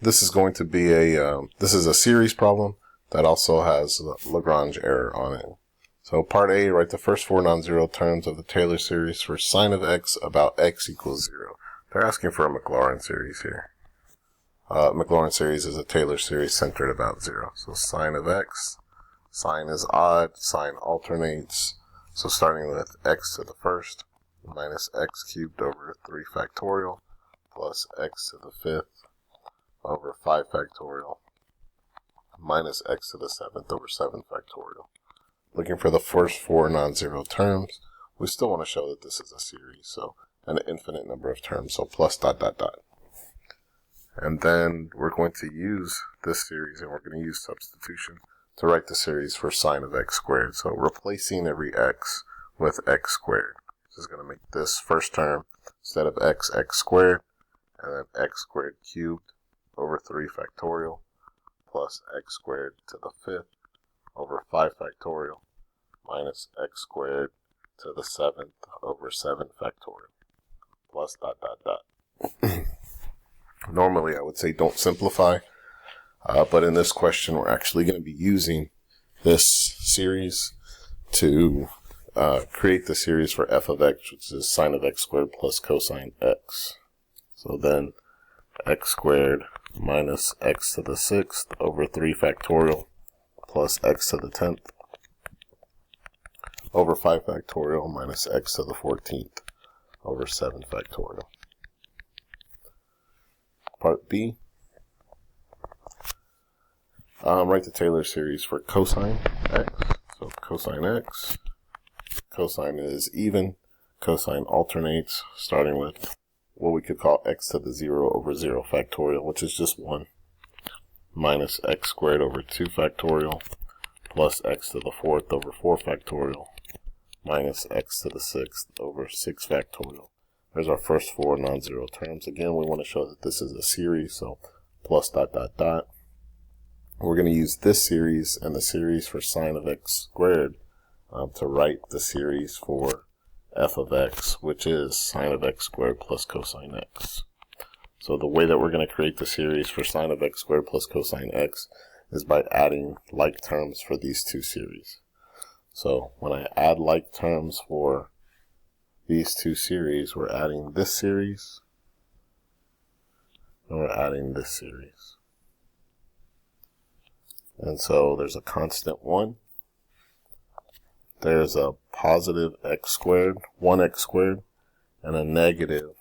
this is going to be this is a series problem that also has Lagrange error on it. So part A, write the first four non-zero terms of the Taylor series for sine of x about x equals 0. They're asking for a Maclaurin series here. Maclaurin series is a Taylor series centered about 0. So sine of x, sine is odd, sine alternates. So starting with x to the first minus x cubed over 3 factorial plus x to the fifth over 5 factorial minus x to the 7th over 7 factorial. Looking for the first four non-zero terms. We still want to show that this is a series, so an infinite number of terms, so plus dot dot dot. And then we're going to use this series, and we're going to use substitution to write the series for sine of x squared. So replacing every x with x squared. This is going to make this first term, instead of x, x squared, and then x squared cubed over 3 factorial plus x squared to the fifth over 5 factorial minus x squared to the 7th over 7 factorial plus dot dot dot. Normally I would say don't simplify, but in this question we're actually going to be using this series to create the series for f of x, which is sine of x squared plus cosine x. So then x squared minus x to the 6th over 3 factorial plus x to the 10th over 5 factorial minus x to the 14th over 7 factorial. Part B. Write the Taylor series for cosine x. So cosine x. Cosine is even. Cosine alternates, starting with what we could call x to the 0 over 0 factorial, which is just 1, minus x squared over 2 factorial, plus x to the 4th over 4 factorial, minus x to the 6th over 6 factorial. There's our first four non-zero terms. Again, we want to show that this is a series, so plus dot dot dot. We're going to use this series and the series for sine of x squared to write the series for f of x, which is sine of x squared plus cosine x. So the way that we're going to create the series for sine of x squared plus cosine x is by adding like terms for these two series. So when I add like terms for these two series, we're adding this series and we're adding this series. And so there's a constant 1. There's a positive x squared, 1x squared, and a negative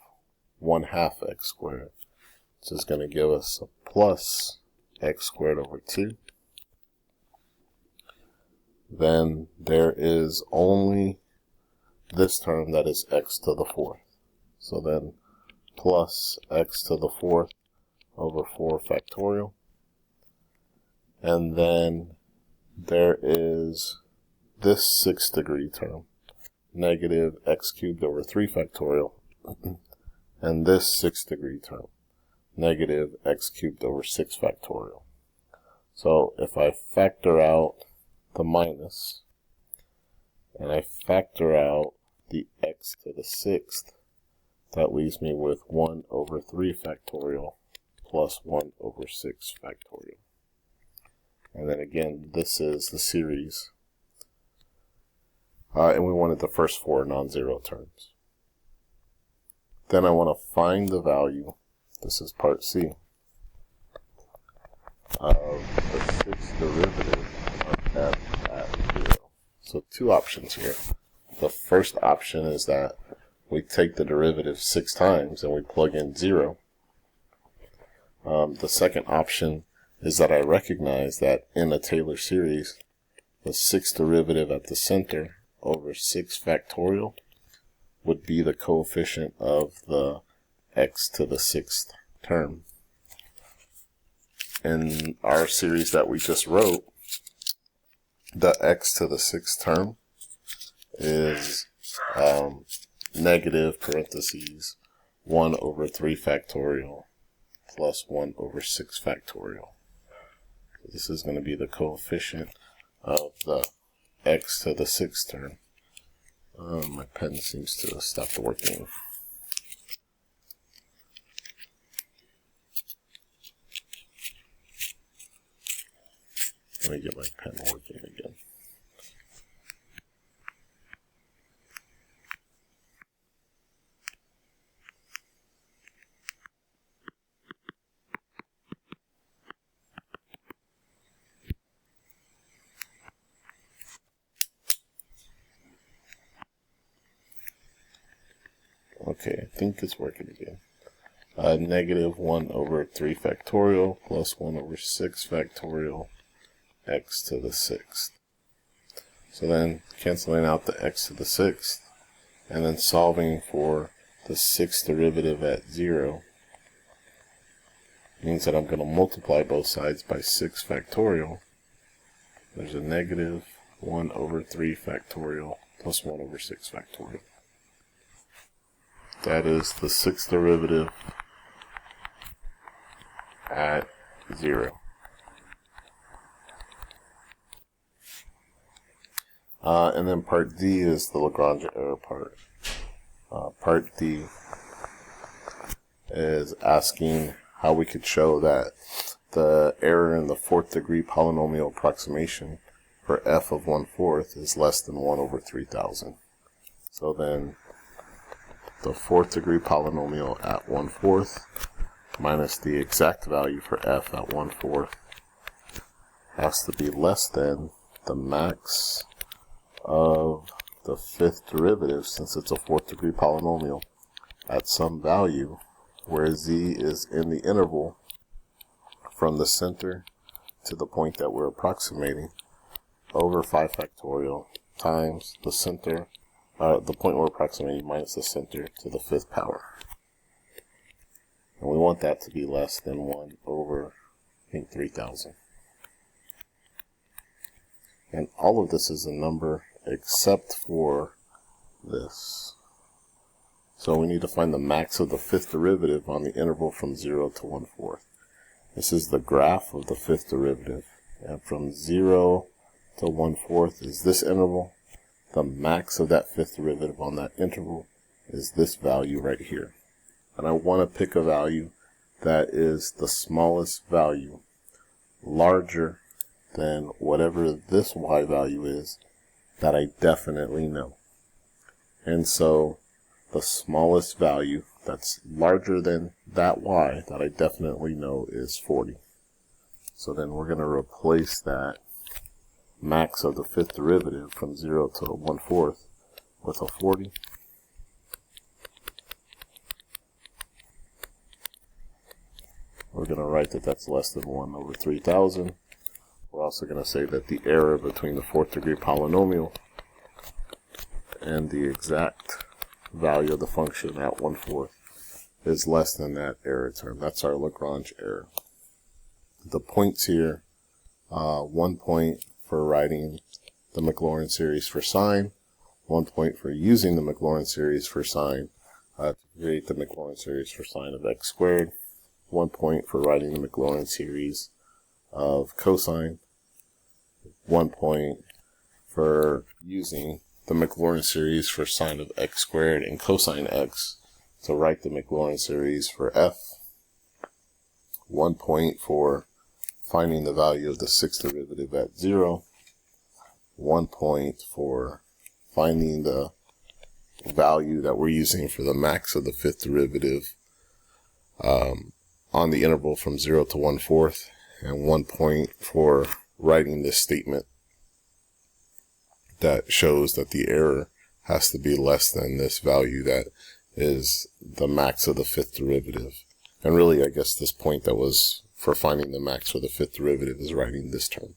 1/2 x squared. This is going to give us a plus x squared over 2. Then there is only this term that is x to the 4th. So then plus x to the 4th over 4 factorial. And then there is this 6th degree term, negative x cubed over 3 factorial, and this 6th degree term, negative x cubed over 6 factorial. So if I factor out the minus, and I factor out the x to the 6th, that leaves me with 1 over 3 factorial plus 1 over 6 factorial. And then again, this is the series. And we wanted the first four non-zero terms. Then I want to find the value, this is part C, of the 6th derivative of f at 0. So two options here. The first option is that we take the derivative 6 times and we plug in 0. The second option is that I recognize that in a Taylor series, the 6th derivative at the center over 6 factorial would be the coefficient of the x to the 6th term. In our series that we just wrote, the x to the 6th term is negative parentheses 1 over 3 factorial plus 1 over 6 factorial. So this is going to be the coefficient of the x to the 6th term. My pen seems to have stopped working. Let me get my pen working again. Okay, I think it's working again. Negative 1 over 3 factorial plus 1 over 6 factorial x to the 6th. So then canceling out the x to the 6th and then solving for the 6th derivative at 0 means that I'm going to multiply both sides by 6 factorial. There's a negative 1 over 3 factorial plus 1 over 6 factorial. That is the 6th derivative at 0. And then part D is the Lagrange error part. Part D is asking how we could show that the error in the 4th degree polynomial approximation for f of 1/4 is less than 1 over 3,000. So then the 4th degree polynomial at 1/4 minus the exact value for f at 1/4 has to be less than the max of the 5th derivative, since it's a 4th degree polynomial, at some value where z is in the interval from the center to the point that we're approximating, over 5 factorial times the center, the point we're approximating minus the center to the 5th power. And we want that to be less than 1 over, I think, 3,000. And all of this is a number except for this. So we need to find the max of the 5th derivative on the interval from 0 to 1/4. This is the graph of the 5th derivative. And from 0 to 1/4 is this interval. The max of that 5th derivative on that interval is this value right here. And I want to pick a value that is the smallest value, larger than whatever this y value is that I definitely know. And so the smallest value that's larger than that y that I definitely know is 40. So then we're going to replace that max of the 5th derivative from 0 to 1/4 with a 40. We're going to write that that's less than 1 over 3,000. We're also going to say that the error between the 4th degree polynomial and the exact value of the function at 1/4 is less than that error term. That's our Lagrange error. The points here, 1 point for writing the Maclaurin series for sine, 1 point for using the Maclaurin series for sine to create the Maclaurin series for sine of x squared, 1 point for writing the Maclaurin series of cosine, 1 point for using the Maclaurin series for sine of x squared and cosine x to write the Maclaurin series for f, 1 point for finding the value of the 6th derivative at 0, 1 point for finding the value that we're using for the max of the 5th derivative on the interval from 0 to 1/4, and 1 point for writing this statement that shows that the error has to be less than this value that is the max of the 5th derivative. And really, I guess this point that was for finding the max for the 5th derivative is writing this term.